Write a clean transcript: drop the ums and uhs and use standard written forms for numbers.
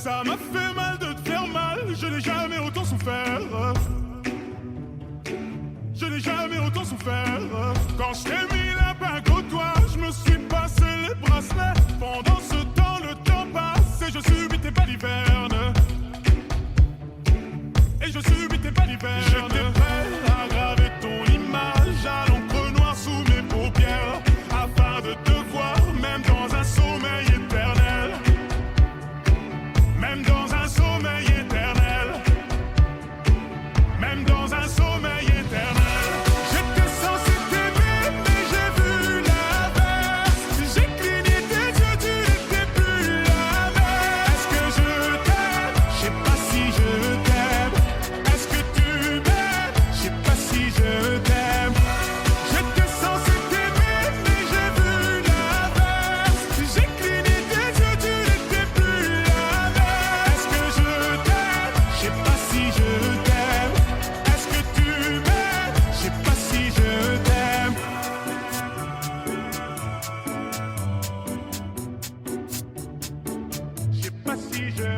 Ça m'a fait mal de te faire mal, je n'ai jamais autant souffert. Je n'ai jamais autant souffert. Quand je t'ai mis la bague au doigt, je me suis passé les bracelets. Pendant ce temps, le temps passe et je subis tes balivernes. Et je subis tes balivernes. J'étais prêt à graver ton image à l'encre noire sous mes paupières, afin de te voir même dans un sommeil éternel. Même dans un sommeil éternel. Même dans un sommeil éternel. J'étais censé t'aimer, mais j'ai vu l'inverse. J'ai cligné tes yeux, tu n'étais plus la même. Est-ce que je t'aime? Je sais pas si je t'aime. Est-ce que tu m'aimes? Je sais pas si je t'aime. J'étais censé t'aimer, mais j'ai vu l'inverse. J'ai cligné tes yeux, tu n'étais plus la même. Est-ce que je t'aime? Je sais pas si je t'aime. Est-ce que tu m'aimes? Je sais pas si je t'aime. Je sais pas si je